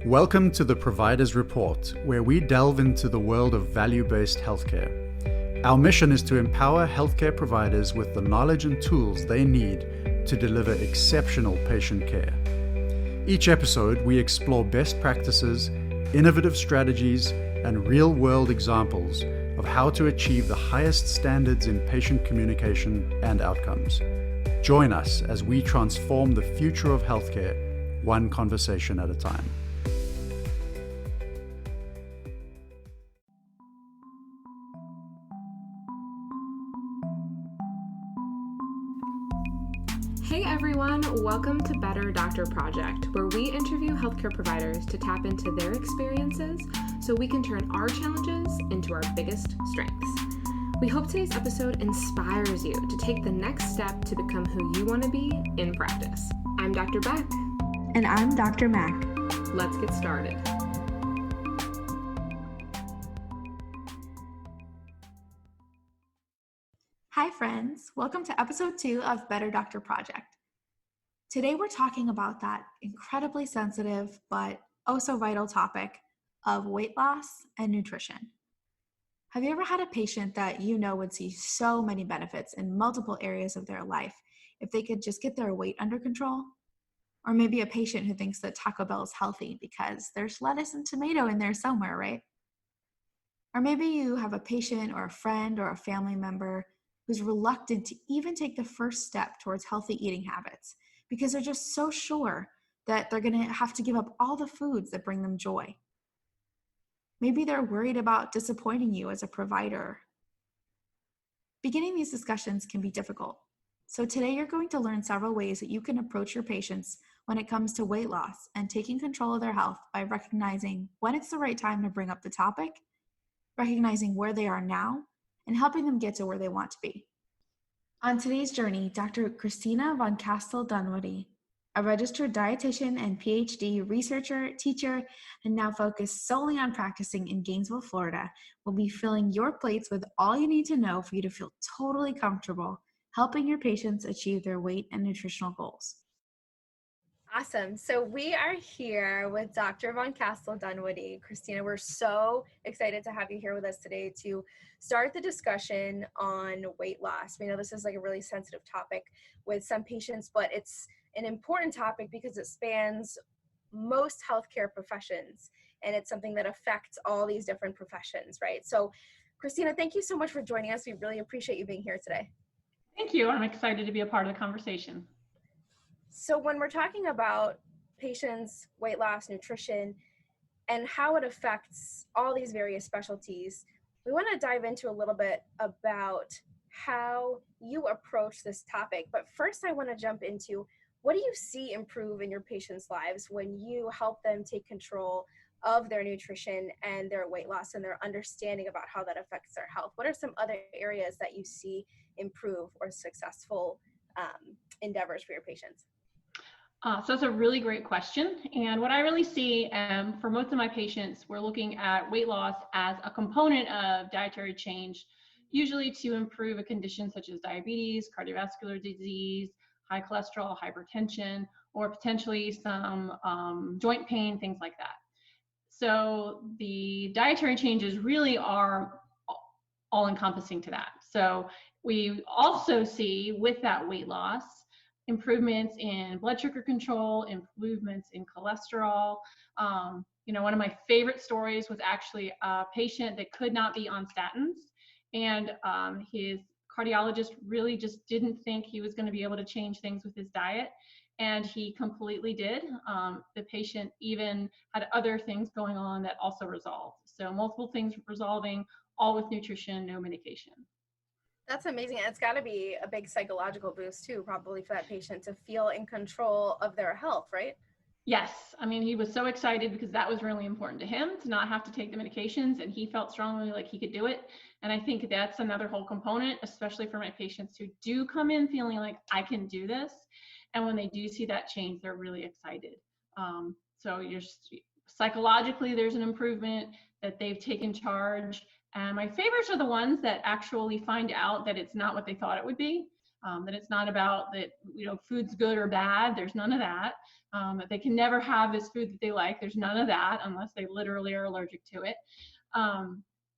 Welcome to the Provider's Report, where we delve into the world of value-based healthcare. Our mission is to empower healthcare providers with the knowledge and tools they need to deliver exceptional patient care. Each episode, we explore best practices, innovative strategies, and real-world examples of how to achieve the highest standards in patient communication and outcomes. Join us as we transform the future of healthcare, one conversation at a time. Hey everyone, welcome to Better Doctor Project, where we interview healthcare providers to tap into their experiences so we can turn our challenges into our biggest strengths. We hope today's episode inspires you to take the next step to become who you want to be in practice. I'm Dr. Beck. And I'm Dr. Mack. Let's get started. Hi friends, welcome to episode 2 of Better Doctor Project. Today we're talking about that incredibly sensitive but oh so vital topic of weight loss and nutrition. Have you ever had a patient that you know would see so many benefits in multiple areas of their life if they could just get their weight under control? Or maybe a patient who thinks that Taco Bell is healthy because there's lettuce and tomato in there somewhere, right? Or maybe you have a patient or a friend or a family member who's reluctant to even take the first step towards healthy eating habits because they're just so sure that they're going to have to give up all the foods that bring them joy. Maybe they're worried about disappointing you as a provider. Beginning these discussions can be difficult. So today you're going to learn several ways that you can approach your patients when it comes to weight loss and taking control of their health by recognizing when it's the right time to bring up the topic, recognizing where they are now, and helping them get to where they want to be. On today's journey, Dr. Kristina Von Castel-Dunwoody, a registered dietitian and PhD researcher, teacher, and now focused solely on practicing in Gainesville, Florida, will be filling your plates with all you need to know for you to feel totally comfortable helping your patients achieve their weight and nutritional goals. Awesome. So we are here with Dr. Von Castel-Dunwoody. Kristina, we're so excited to have you here with us today to start the discussion on weight loss. We know this is like a really sensitive topic with some patients, but it's an important topic because it spans most healthcare professions, and it's something that affects all these different professions, right? So Kristina, thank you so much for joining us. We really appreciate you being here today. Thank you. I'm excited to be a part of the conversation. So when we're talking about patients' weight loss, nutrition, and how it affects all these various specialties, we want to dive into a little bit about how you approach this topic. But first, I want to jump into, what do you see improve in your patients' lives when you help them take control of their nutrition and their weight loss and their understanding about how that affects their health? What are some other areas that you see improve or successful endeavors for your patients? So it's a really great question. And what I really see for most of my patients, we're looking at weight loss as a component of dietary change, usually to improve a condition such as diabetes, cardiovascular disease, high cholesterol, hypertension, or potentially some joint pain, things like that. So the dietary changes really are all encompassing to that. So we also see with that weight loss, improvements in blood sugar control, improvements in cholesterol. One of my favorite stories was actually a patient that could not be on statins, and his cardiologist really just didn't think he was going to be able to change things with his diet, and he completely did. The patient even had other things going on that also resolved. So multiple things resolving, all with nutrition, no medication. That's amazing. And it's got to be a big psychological boost too, probably for that patient to feel in control of their health, right? Yes. I mean, he was so excited because that was really important to him to not have to take the medications, and he felt strongly like he could do it. And I think that's another whole component, especially for my patients who do come in feeling like I can do this. And when they do see that change, they're really excited. So psychologically, there's an improvement that they've taken charge. And my favorites are the ones that actually find out that it's not what they thought it would be. That it's not about that, food's good or bad. There's none of that. That they can never have this food that they like. There's none of that unless they literally are allergic to it.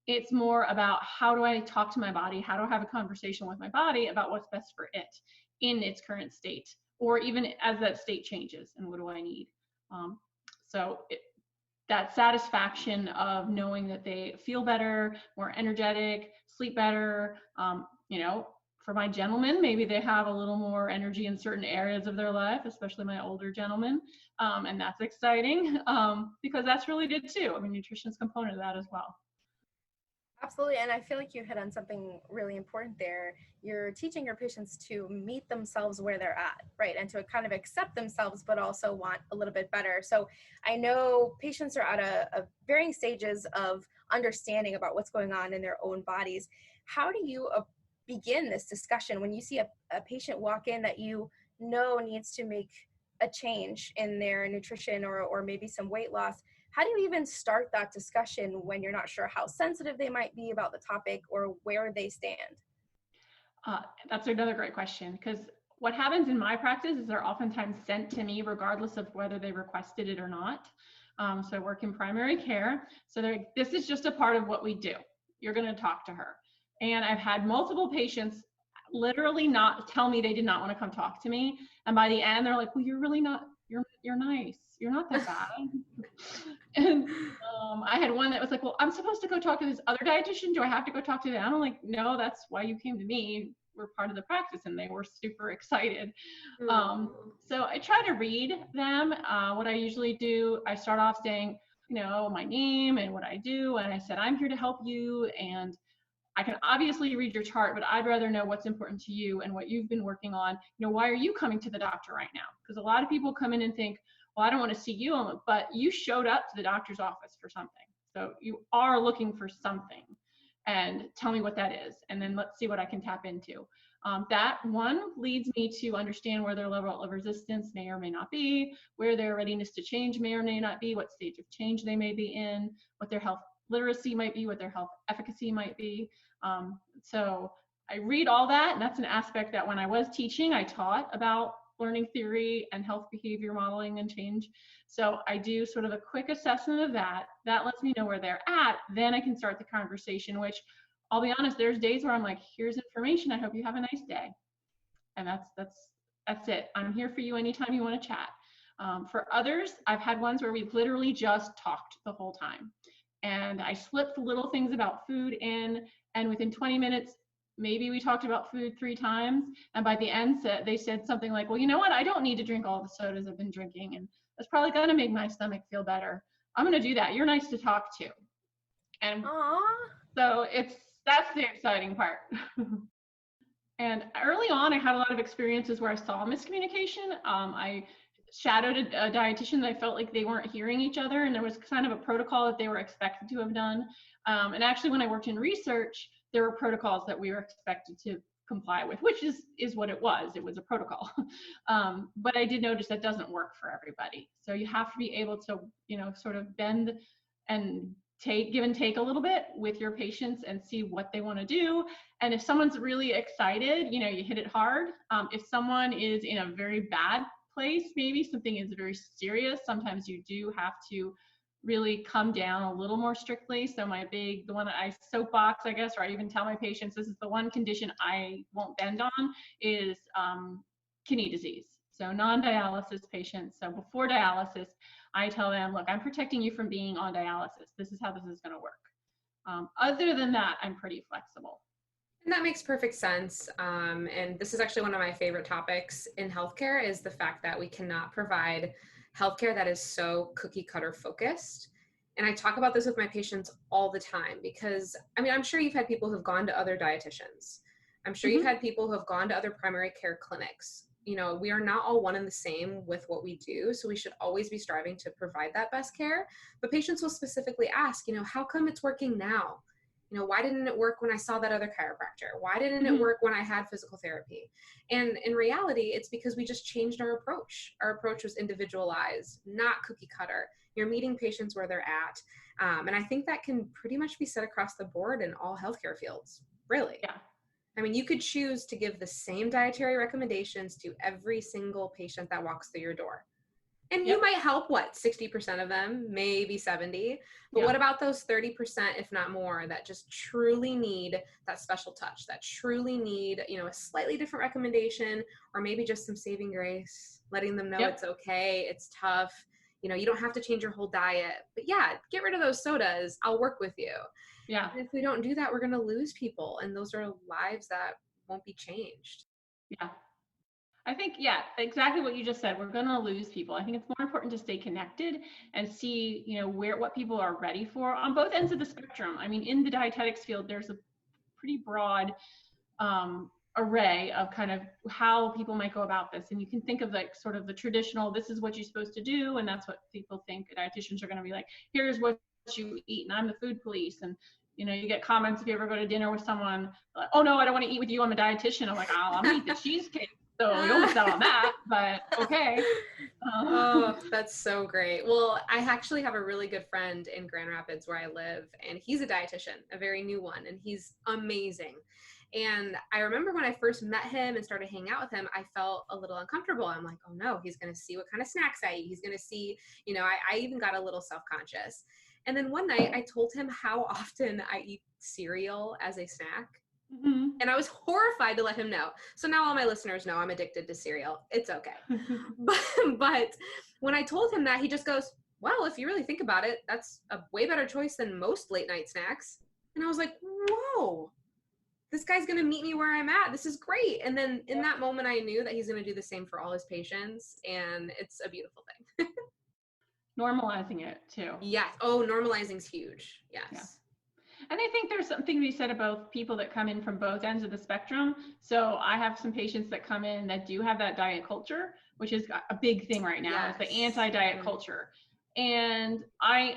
It's more about, how do I talk to my body? How do I have a conversation with my body about what's best for it in its current state, or even as that state changes, and what do I need? That satisfaction of knowing that they feel better, more energetic, sleep better. For my gentlemen, maybe they have a little more energy in certain areas of their life, especially my older gentlemen. And that's exciting because that's really good too. I mean, nutrition's a component of that as well. Absolutely. And I feel like you hit on something really important there. You're teaching your patients to meet themselves where they're at, right? And to kind of accept themselves, but also want a little bit better. So I know patients are at a varying stages of understanding about what's going on in their own bodies. How do you begin this discussion when you see a patient walk in that needs to make a change in their nutrition or maybe some weight loss? How do you even start that discussion when you're not sure how sensitive they might be about the topic or where they stand? That's another great question, because what happens in my practice is they're oftentimes sent to me regardless of whether they requested it or not. So I work in primary care. So this is just a part of what we do. You're going to talk to her. And I've had multiple patients literally not tell me they did not want to come talk to me. And by the end, they're like, well, you're really not, you're nice. You're not that bad. And I had one that was like, well, I'm supposed to go talk to this other dietitian. Do I have to go talk to them? I'm like, no, that's why you came to me. We're part of the practice. And they were super excited. So I try to read them. What I usually do, I start off saying, my name and what I do. And I said, I'm here to help you. And I can obviously read your chart, but I'd rather know what's important to you and what you've been working on. Why are you coming to the doctor right now? Because a lot of people come in and think, well, I don't want to see you, but you showed up to the doctor's office for something. So you are looking for something, and tell me what that is. And then let's see what I can tap into. That one leads me to understand where their level of resistance may or may not be, where their readiness to change may or may not be, what stage of change they may be in, what their health literacy might be, what their health efficacy might be. So I read all that, and that's an aspect that when I was teaching, I taught about learning theory and health behavior modeling and change. So I do sort of a quick assessment of that. That lets me know where they're at. Then I can start the conversation, which I'll be honest, there's days where I'm like, here's information. I hope you have a nice day. And that's it. I'm here for you anytime you want to chat. For others, I've had ones where we've literally just talked the whole time. And I slipped little things about food in, and within 20 minutes, maybe we talked about food 3 times. And by the end, they said something like, well, you know what? I don't need to drink all the sodas I've been drinking. And that's probably going to make my stomach feel better. I'm going to do that. You're nice to talk to. And so that's the exciting part. And early on, I had a lot of experiences where I saw miscommunication. I shadowed a dietitian that I felt like they weren't hearing each other, and there was kind of a protocol that they were expected to have done. And actually, when I worked in research, there were protocols that we were expected to comply with, which is what it was. It was a protocol. But I did notice that doesn't work for everybody. So you have to be able to, sort of bend and give and take a little bit with your patients and see what they want to do. And if someone's really excited, you hit it hard. If someone is in a very bad place, maybe something is very serious, sometimes you do have to really come down a little more strictly. So the one that I soapbox, I guess, or I even tell my patients, this is the one condition I won't bend on, is kidney disease. So non-dialysis patients. So before dialysis, I tell them, look, I'm protecting you from being on dialysis. This is how this is going to work. Other than that, I'm pretty flexible. And that makes perfect sense. And this is actually one of my favorite topics in healthcare, is the fact that we cannot provide healthcare that is so cookie cutter focused. And I talk about this with my patients all the time, because I'm sure you've had people who've gone to other dietitians. I'm sure you've had people who have gone to other primary care clinics. We are not all one and the same with what we do. So we should always be striving to provide that best care. But patients will specifically ask, how come it's working now? Why didn't it work when I saw that other chiropractor? Why didn't it work when I had physical therapy? And in reality, it's because we just changed our approach. Our approach was individualized, not cookie cutter. You're meeting patients where they're at. And I think that can pretty much be said across the board in all healthcare fields, really. Yeah. I mean, you could choose to give the same dietary recommendations to every single patient that walks through your door. And you might help, 60% of them, maybe 70. But what about those 30%, if not more, that just truly need that special touch, that truly need, a slightly different recommendation, or maybe just some saving grace, letting them know it's okay, it's tough. You don't have to change your whole diet. But get rid of those sodas. I'll work with you. Yeah. And if we don't do that, we're going to lose people. And those are lives that won't be changed. Yeah. I think, exactly what you just said. We're going to lose people. I think it's more important to stay connected and see, what people are ready for on both ends of the spectrum. I mean, in the dietetics field, there's a pretty broad array of kind of how people might go about this. And you can think of like sort of the traditional, this is what you're supposed to do. And that's what people think dietitians are going to be like, here's what you eat. And I'm the food police. And you get comments if you ever go to dinner with someone, like, oh no, I don't want to eat with you. I'm a dietitian. I'm like, oh, I'm gonna eat the cheesecake. So you'll miss out on that, but okay. Oh, that's so great. Well, I actually have a really good friend in Grand Rapids where I live, and he's a dietitian, a very new one, and he's amazing. And I remember when I first met him and started hanging out with him, I felt a little uncomfortable. I'm like, oh no, he's going to see what kind of snacks I eat. He's going to see, I even got a little self-conscious. And then one night I told him how often I eat cereal as a snack. Mm-hmm. And I was horrified to let him know. So now all my listeners know I'm addicted to cereal. It's okay. But when I told him that, he just goes, well, if you really think about it, that's a way better choice than most late night snacks. And I was like, whoa, this guy's going to meet me where I'm at. This is great. And then in that moment, I knew that he's going to do the same for all his patients. And it's a beautiful thing. Normalizing it too. Yes. Oh, normalizing's huge. Yes. Yeah. And I think there's something to be said about people that come in from both ends of the spectrum. So I have some patients that come in that do have that diet culture, which is a big thing right now, is the anti-diet culture. And I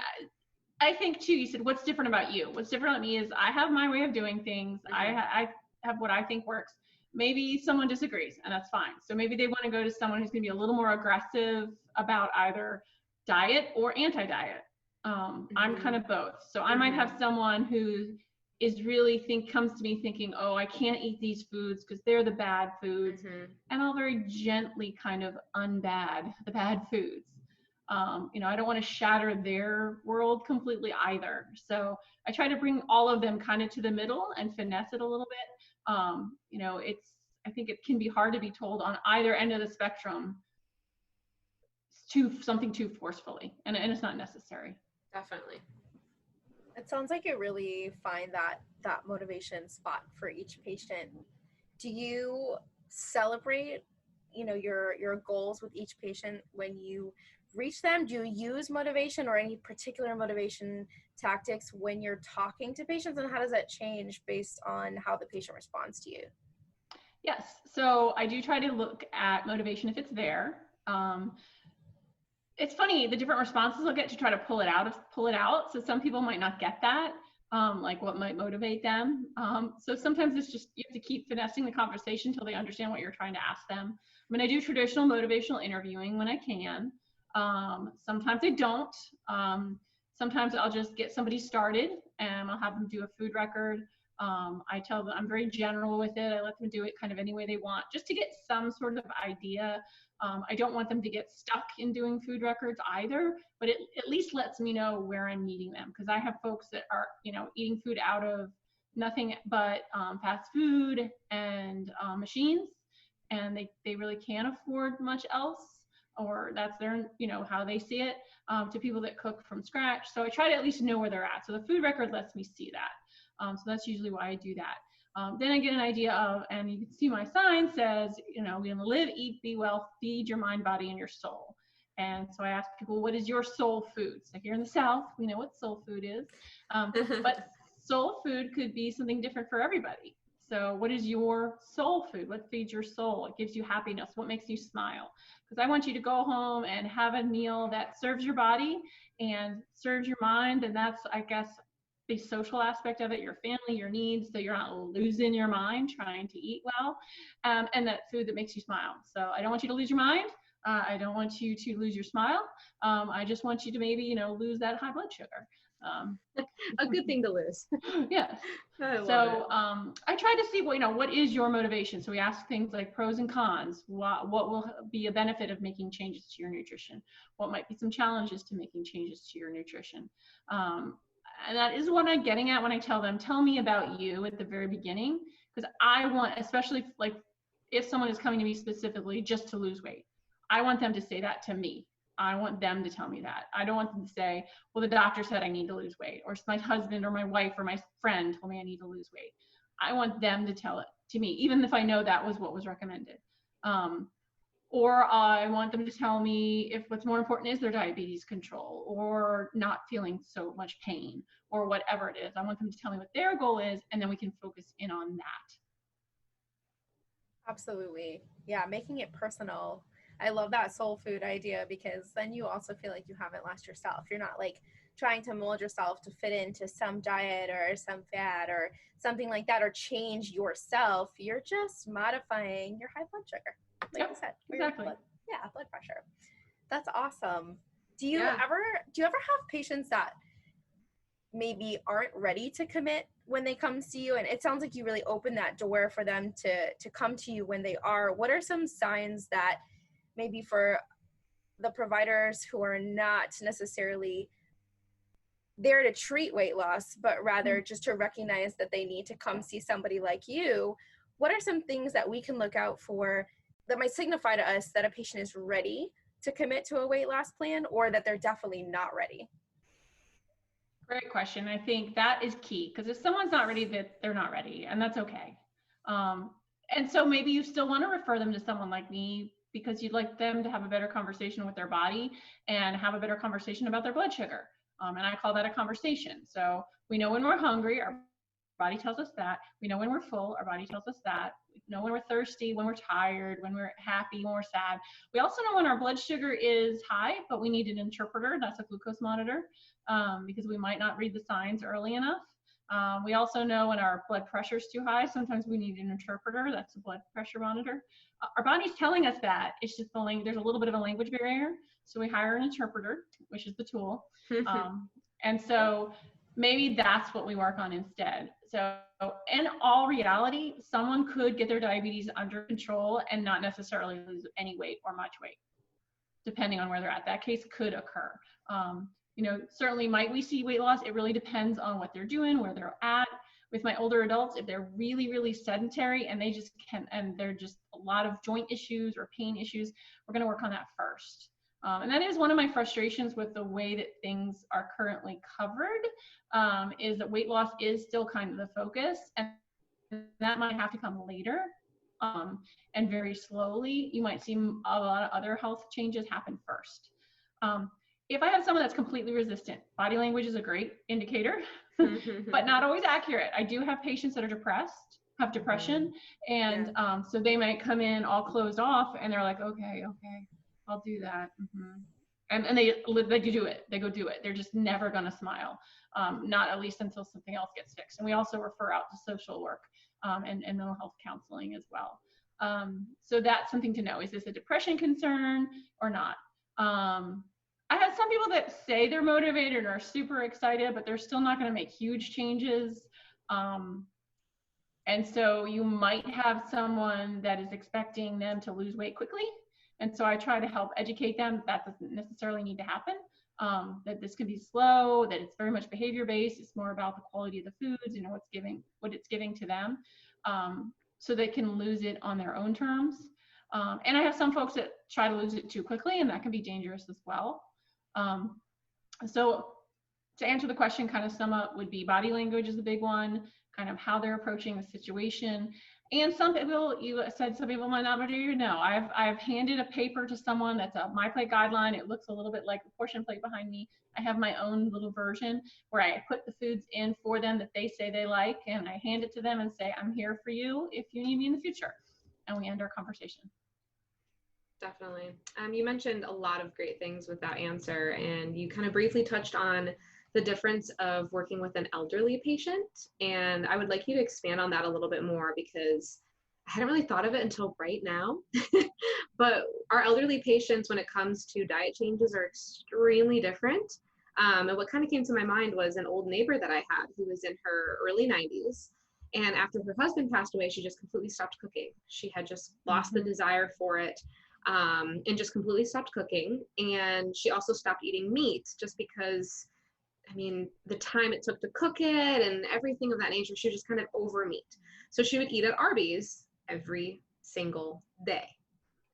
think too, you said, what's different about you? What's different about me is I have my way of doing things. I have what I think works. Maybe someone disagrees, and that's fine. So maybe they want to go to someone who's going to be a little more aggressive about either diet or anti-diet. I'm kind of both. So I might have someone who is really comes to me thinking, oh, I can't eat these foods because they're the bad foods. And I'll very gently kind of unbad the bad foods. I don't want to shatter their world completely either. So I try to bring all of them kind of to the middle and finesse it a little bit. I think it can be hard to be told on either end of the spectrum something too forcefully, and it's not necessary. Definitely. It sounds like you really find that motivation spot for each patient. Do you celebrate, your goals with each patient when you reach them? Do you use motivation or any particular motivation tactics when you're talking to patients, and how does that change based on how the patient responds to you? Yes. So I do try to look at motivation if it's there. It's funny, the different responses I'll get to try to pull it out. So some people might not get that, like what might motivate them. So sometimes it's just, you have to keep finessing the conversation until they understand what you're trying to ask them. I mean, I do traditional motivational interviewing when I can. Sometimes I don't. Sometimes I'll just get somebody started and I'll have them do a food record. I tell them I'm very general with it. I let them do it kind of any way they want, just to get some sort of idea. I don't want them to get stuck in doing food records either, but it at least lets me know where I'm meeting them, because I have folks that are, eating food out of nothing but fast food and machines, and they really can't afford much else, or that's their, how they see it, to people that cook from scratch. So I try to at least know where they're at. So the food record lets me see that. So that's usually why I do that. Then I get an idea of, and you can see my sign says, we're going to live, eat, be well, feed your mind, body, and your soul. And so I ask people, what is your soul food? So here in the South, we know what soul food is. But soul food could be something different for everybody. So what is your soul food? What feeds your soul? What gives you happiness? What makes you smile? Because I want you to go home and have a meal that serves your body and serves your mind. And that's, I guess, the social aspect of it, your family, your needs, so you're not losing your mind trying to eat well, and that food that makes you smile. So I don't want you to lose your mind. I don't want you to lose your smile. I just want you to maybe, lose that high blood sugar. A good thing to lose. Yes. So I try to see, what is your motivation? So we ask things like pros and cons. What will be a benefit of making changes to your nutrition? What might be some challenges to making changes to your nutrition? And that is what I'm getting at when I tell them, tell me about you at the very beginning, because I want, especially like if someone is coming to me specifically just to lose weight, I want them to say that to me. I want them to tell me that. I don't want them to say, well, the doctor said I need to lose weight, or my husband or my wife or my friend told me I need to lose weight. I want them to tell it to me, even if I know that was what was recommended. Or I want them to tell me if what's more important is their diabetes control or not feeling so much pain or whatever it is. I want them to tell me what their goal is, and then we can focus in on that. Absolutely. Yeah, making it personal. I love that soul food idea, because then you also feel like you haven't lost yourself. You're not like trying to mold yourself to fit into some diet or some fad or something like that, or change yourself. You're just modifying your high blood sugar. Like you said, exactly. Blood pressure. That's awesome. Do you ever have patients that maybe aren't ready to commit when they come to you? And it sounds like you really open that door for them to come to you when they are. What are some signs that maybe for the providers who are not necessarily there to treat weight loss, but rather just to recognize that they need to come see somebody like you, what are some things that we can look out for that might signify to us that a patient is ready to commit to a weight loss plan, or that they're definitely not ready? Great question. I think that is key, because if someone's not ready, that they're not ready, and that's okay. And so maybe you still want to refer them to someone like me because you'd like them to have a better conversation with their body and have a better conversation about their blood sugar. And I call that a conversation. So we know when we're hungry, our body tells us that. We know when we're full, our body tells us that. We know when we're thirsty, when we're tired, when we're happy, when we're sad. We also know when our blood sugar is high, but we need an interpreter. That's a glucose monitor, because we might not read the signs early enough. We also know when our blood pressure is too high. Sometimes we need an interpreter. That's a blood pressure monitor. Our body's telling us that. It's just there's a little bit of a language barrier. So we hire an interpreter, which is the tool. And so maybe that's what we work on instead. So in all reality, someone could get their diabetes under control and not necessarily lose any weight or much weight, depending on where they're at. That case could occur. Certainly might we see weight loss? It really depends on what they're doing, where they're at. With my older adults, if they're really, really sedentary and they just and they're just a lot of joint issues or pain issues, we're going to work on that first. And that is one of my frustrations with the way that things are currently covered, is that weight loss is still kind of the focus, and that might have to come later, and very slowly. You might see a lot of other health changes happen first. If I have someone that's completely resistant, body language is a great indicator, but not always accurate. I do have patients that are depressed, have depression, and so they might come in all closed off, and they're like, okay, I'll do that. And they do it. They go do it. They're just never going to smile, not at least until something else gets fixed. And we also refer out to social work and mental health counseling as well. So that's something to know. Is this a depression concern or not? I have some people that say they're motivated and are super excited, but they're still not going to make huge changes. And so you might have someone that is expecting them to lose weight quickly. And so I try to help educate them that doesn't necessarily need to happen, that this can be slow, that it's very much behavior-based. It's more about the quality of the foods, what it's giving to them, so they can lose it on their own terms. And I have some folks that try to lose it too quickly, and that can be dangerous as well. So to answer the question, kind of sum up, would be body language is a big one, kind of how they're approaching the situation. And some people, you said some people might not already know. I've handed a paper to someone that's a MyPlate guideline. It looks a little bit like the portion plate behind me. I have my own little version where I put the foods in for them that they say they like, and I hand it to them and say, I'm here for you if you need me in the future. And we end our conversation. Definitely. You mentioned a lot of great things with that answer, and you kind of briefly touched on the difference of working with an elderly patient. And I would like you to expand on that a little bit more, because I hadn't really thought of it until right now. But our elderly patients, when it comes to diet changes, are extremely different. And what kind of came to my mind was an old neighbor that I had who was in her early 90s. And after her husband passed away, she just completely stopped cooking. She had just lost the desire for it, and just completely stopped cooking. And she also stopped eating meat just because, I mean, the time it took to cook it and everything of that nature, she was just kind of over meat. So she would eat at Arby's every single day,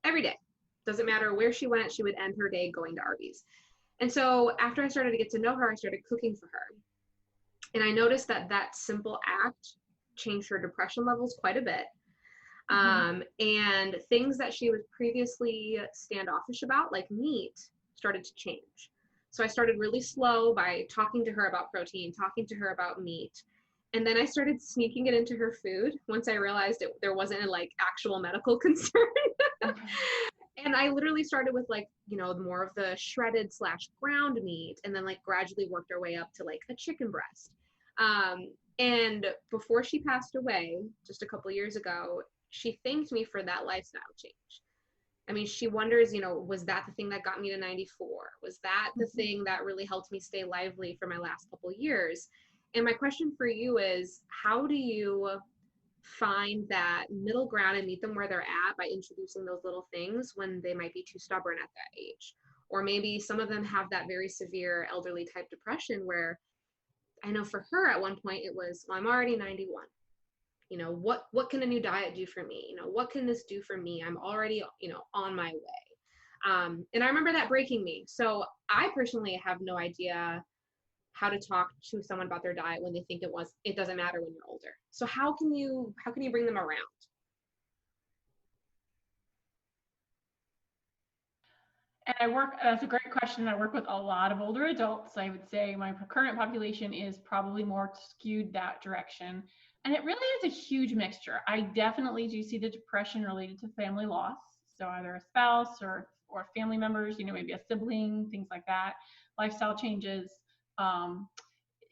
every day. Doesn't matter where she went, she would end her day going to Arby's. And so after I started to get to know her, I started cooking for her. And I noticed that that simple act changed her depression levels quite a bit. And things that she was previously standoffish about, like meat, started to change. So I started really slow by talking to her about protein, talking to her about meat. And then I started sneaking it into her food once I realized there wasn't a like actual medical concern. And I literally started with like, you know, more of the shredded / ground meat, and then like gradually worked our way up to like a chicken breast. And before she passed away, just a couple years ago, she thanked me for that lifestyle change. I mean, she wonders, you know, was that the thing that got me to 94? Was that the thing that really helped me stay lively for my last couple years? And my question for you is, how do you find that middle ground and meet them where they're at by introducing those little things when they might be too stubborn at that age? Or maybe some of them have that very severe elderly type depression where I know for her at one point it was, well, I'm already 91. You know, what can a new diet do for me? You know, what can this do for me? I'm already, you know, on my way. And I remember that breaking me. So I personally have no idea how to talk to someone about their diet when they think it doesn't matter when you're older. So how can you bring them around? And that's a great question. I work with a lot of older adults. I would say my current population is probably more skewed that direction. And it really is a huge mixture. I definitely do see the depression related to family loss. So either a spouse or family members, you know, maybe a sibling, things like that, lifestyle changes.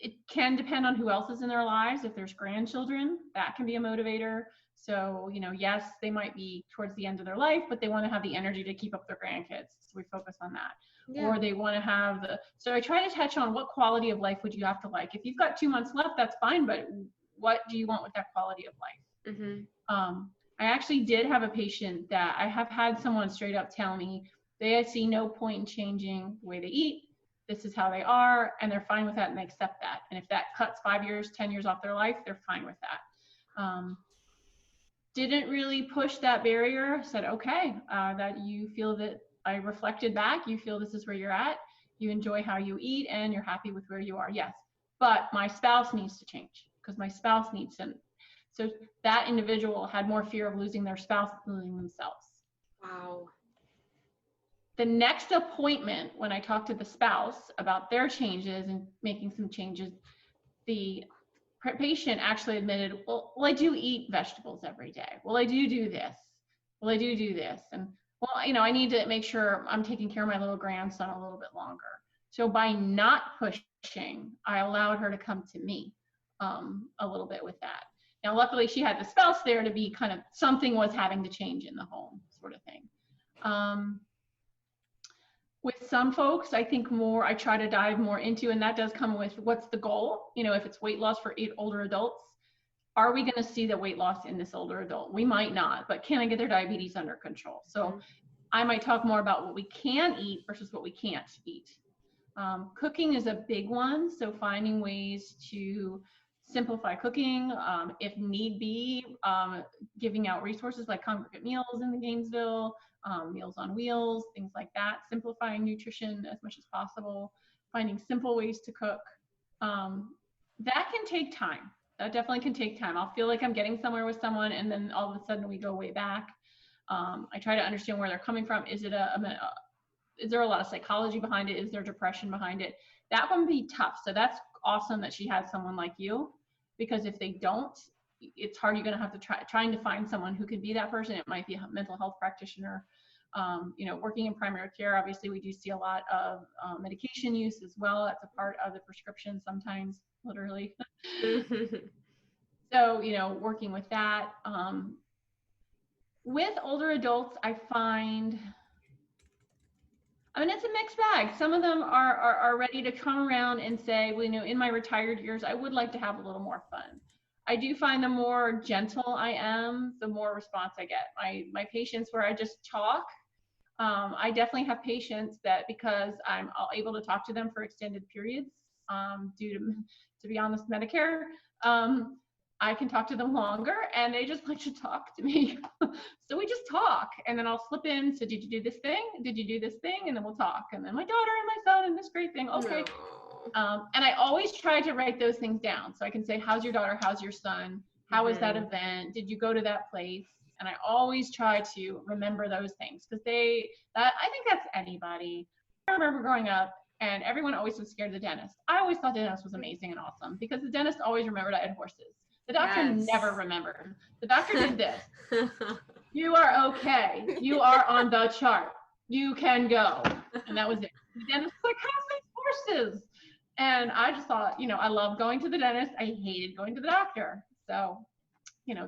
It can depend on who else is in their lives. If there's grandchildren, that can be a motivator. So, you know, yes, they might be towards the end of their life, but they want to have the energy to keep up their grandkids. So we focus on that. Yeah. Or they want to have so I try to touch on what quality of life would you have to like. If you've got 2 months left, that's fine, but what do you want with that quality of life? I actually did have a patient that I have had someone straight up tell me they see no point in changing the way they eat. This is how they are, and they're fine with that, and they accept that. And if that cuts 5 years, 10 years off their life, they're fine with that. Didn't really push that barrier, said, okay, that you feel that I reflected back, you feel this is where you're at, you enjoy how you eat, and you're happy with where you are, yes. But my spouse needs to change, because my spouse needs to. So that individual had more fear of losing their spouse than losing themselves. Wow. The next appointment, when I talked to the spouse about their changes and making some changes, the patient actually admitted, well, I do eat vegetables every day. Well, I do this. Well, I do this. And, well, you know, I need to make sure I'm taking care of my little grandson a little bit longer. So by not pushing, I allowed her to come to me a little bit with that. Now, luckily, she had the spouse there to be kind of something was having to change in the home sort of thing. With some folks, I think I try to dive more into, and that does come with what's the goal? You know, if it's weight loss for 8 older adults, are we going to see the weight loss in this older adult? We might not, but can I get their diabetes under control? So I might talk more about what we can eat versus what we can't eat. Cooking is a big one. So finding ways to simplify cooking, if need be, giving out resources like congregate meals in the Gainesville, Meals on Wheels, things like that, simplifying nutrition as much as possible, finding simple ways to cook. That can take time. That definitely can take time. I'll feel like I'm getting somewhere with someone, and then all of a sudden we go way back. I try to understand where they're coming from. Is there a lot of psychology behind it? Is there depression behind it? That one would be tough. So that's awesome that she had someone like you, because if they don't, it's hard. You're going to have to trying to find someone who can be that person. It might be a mental health practitioner. You know, working in primary care, obviously we do see a lot of medication use as well. That's a part of the prescription sometimes, literally. So, you know, working with that. With older adults, I find I mean, it's a mixed bag. Some of them are ready to come around and say, well, in my retired years, I would like to have a little more fun. I do find the more gentle I am, the more response I get. My patients where I just talk, I definitely have patients that because I'm able to talk to them for extended periods due to be honest, Medicare, I can talk to them longer and they just like to talk to me. So we just talk and then I'll slip in. So did you do this thing? Did you do this thing? And then we'll talk. And then my daughter and my son and this great thing. Okay. No. And I always try to write those things down. So I can say, how's your daughter? How's your son? How was that event? Did you go to that place? And I always try to remember those things because I think that's anybody. I remember growing up and everyone always was scared of the dentist. I always thought the dentist was amazing and awesome because the dentist always remembered I had horses. The doctor never remembered. The doctor did this. You are okay. You are on the chart. You can go. And that was it. The dentist was like, how's these horses? And I just thought, I love going to the dentist. I hated going to the doctor. So,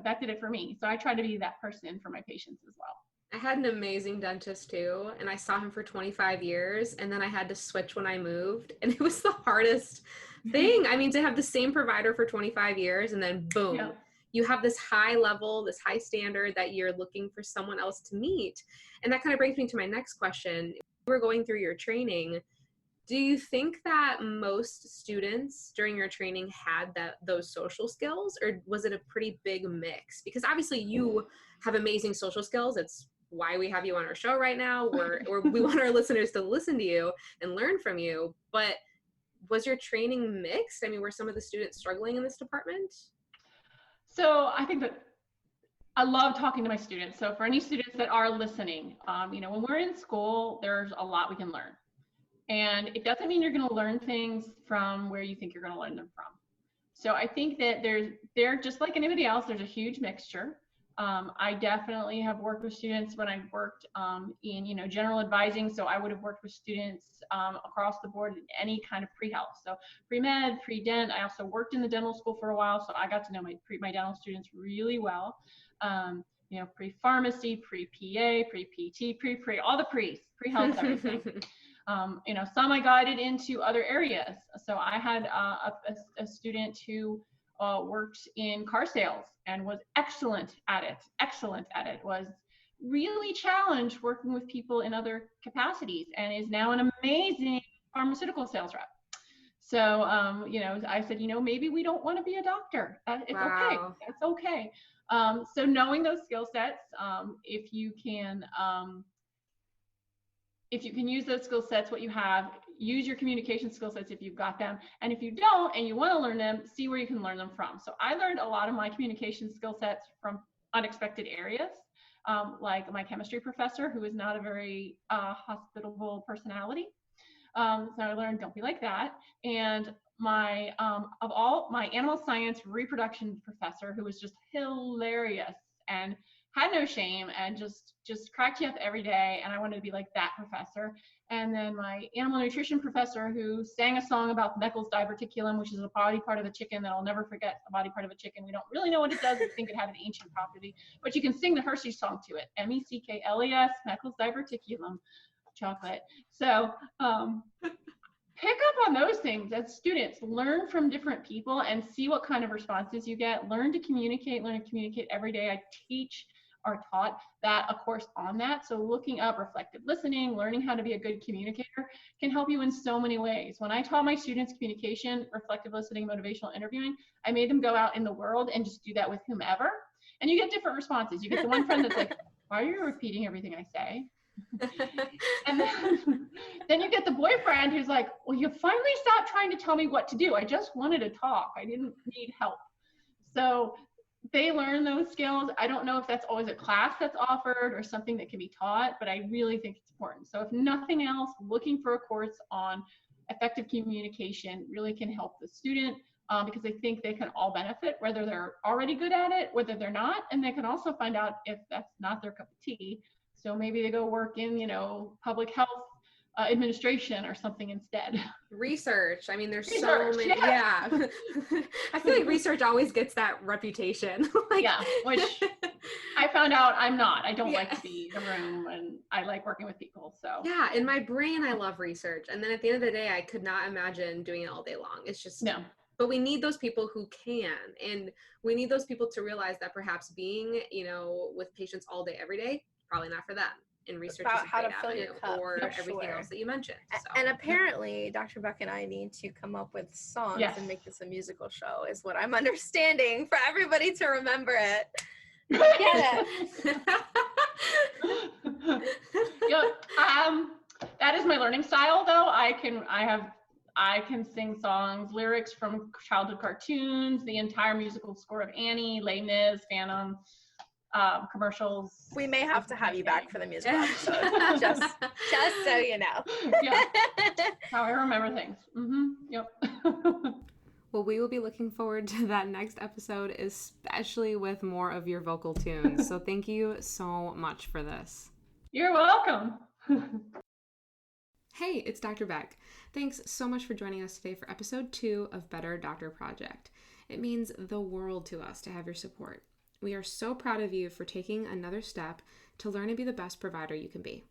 that did it for me. So I try to be that person for my patients as well. I had an amazing dentist too, and I saw him for 25 years, and then I had to switch when I moved, and it was the hardest thing. I mean, to have the same provider for 25 years, and then boom, you have this high level, this high standard that you're looking for someone else to meet. And that kind of brings me to my next question. You were going through your training. Do you think that most students during your training had those social skills, or was it a pretty big mix? Because obviously you have amazing social skills. It's why we have you on our show right now. We want our listeners to listen to you and learn from you. But was your training mixed? I mean, were some of the students struggling in this department? So I think that I love talking to my students. So for any students that are listening, when we're in school, there's a lot we can learn. And it doesn't mean you're going to learn things from where you think you're going to learn them from. So I think that they're just like anybody else, there's a huge mixture. I definitely have worked with students when I worked in general advising. So I would have worked with students across the board in any kind of pre-health. So pre-med, pre-dent. I also worked in the dental school for a while, so I got to know my dental students really well. Pre-pharmacy, pre-PA, pre-PT, pre all the pre-health, everything. Some I guided into other areas. So I had a student who worked in car sales and was excellent at it, was really challenged working with people in other capacities and is now an amazing pharmaceutical sales rep. So, I said, maybe we don't want to be a doctor. It's okay. That's okay. So knowing those skill sets, if you can use those skill sets, what you have, use your communication skill sets if you've got them. And if you don't and you want to learn them, see where you can learn them from. So I learned a lot of my communication skill sets from unexpected areas, like my chemistry professor, who is not a very hospitable personality. So I learned, don't be like that. And my animal science reproduction professor, who was just hilarious and had no shame and just cracked you up every day, and I wanted to be like that professor. And then my animal nutrition professor, who sang a song about Meckel's diverticulum, which is a body part of a chicken that I'll never forget, a body part of a chicken. We don't really know what it does. We think it had an ancient property, but you can sing the Hershey song to it. Meckles, Meckel's diverticulum, chocolate. So pick up on those things as students. Learn from different people and see what kind of responses you get. Learn to communicate every day. I teach or taught that a course on that. So looking up reflective listening, learning how to be a good communicator can help you in so many ways. When I taught my students communication, reflective listening, motivational interviewing, I made them go out in the world and just do that with whomever. And you get different responses. You get the one friend that's like, why are you repeating everything I say? And then you get the boyfriend who's like, well, you finally stopped trying to tell me what to do. I just wanted to talk. I didn't need help. So they learn those skills. I don't know if that's always a class that's offered or something that can be taught, but I really think it's important. So if nothing else, looking for a course on effective communication really can help the student because I think they can all benefit, whether they're already good at it, whether they're not, and they can also find out if that's not their cup of tea. So maybe they go work in, public health administration or something instead. Research. I mean, there's Research, so many. Yeah. I feel like research always gets that reputation. Like, yeah, which I found out I'm not. I don't Yeah. like to be in a room, and I like working with people. So yeah, in my brain, I love research. And then at the end of the day, I could not imagine doing it all day long. It's just, no. but we need those people who can. And we need those people to realize that perhaps being, with patients all day, every day, probably not for them. And research About is a how to great fill your avenue, cup, or for everything sure. else that you mentioned. So. And apparently, Dr. Beck and I need to come up with songs Yes. and make this a musical show, is what I'm understanding, for everybody to remember it. Get it. Yep. That is my learning style, though. I can sing songs, lyrics from childhood cartoons, the entire musical score of Annie, Les Mis, Phantom, commercials. We may have to have you back for the musical episode, just so you know. Yeah. How I remember things. Yep. Well, we will be looking forward to that next episode, especially with more of your vocal tunes. So thank you so much for this. You're welcome. Hey, it's Dr. Beck. Thanks so much for joining us today for episode 2 of Better Doctor Project. It means the world to us to have your support. We are so proud of you for taking another step to learn and be the best provider you can be.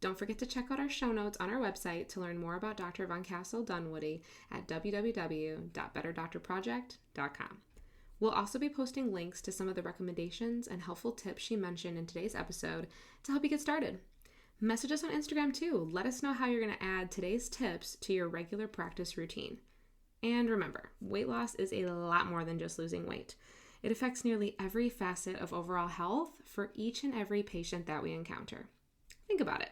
Don't forget to check out our show notes on our website to learn more about Dr. Von Castel-Dunwoody at www.betterdoctorproject.com. We'll also be posting links to some of the recommendations and helpful tips she mentioned in today's episode to help you get started. Message us on Instagram too. Let us know how you're going to add today's tips to your regular practice routine. And remember, weight loss is a lot more than just losing weight. It affects nearly every facet of overall health for each and every patient that we encounter. Think about it.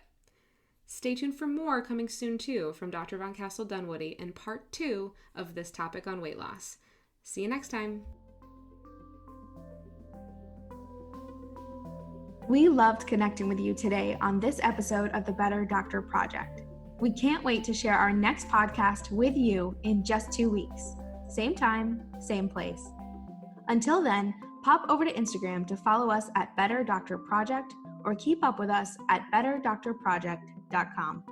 Stay tuned for more coming soon too from Dr. Von Castel-Dunwoody in part 2 of this topic on weight loss. See you next time. We loved connecting with you today on this episode of the Better Doctor Project. We can't wait to share our next podcast with you in just 2 weeks. Same time, same place. Until then, pop over to Instagram to follow us at Better Doctor Project or keep up with us at betterdoctorproject.com.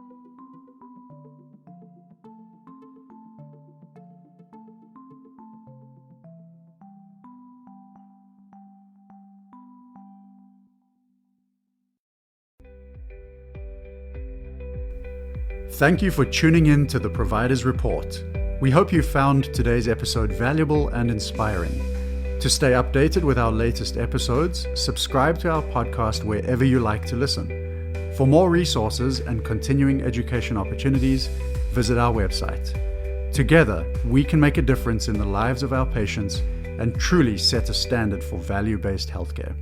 Thank you for tuning in to the Provider's Report. We hope you found today's episode valuable and inspiring. To stay updated with our latest episodes, subscribe to our podcast wherever you like to listen. For more resources and continuing education opportunities, visit our website. Together, we can make a difference in the lives of our patients and truly set a standard for value-based healthcare.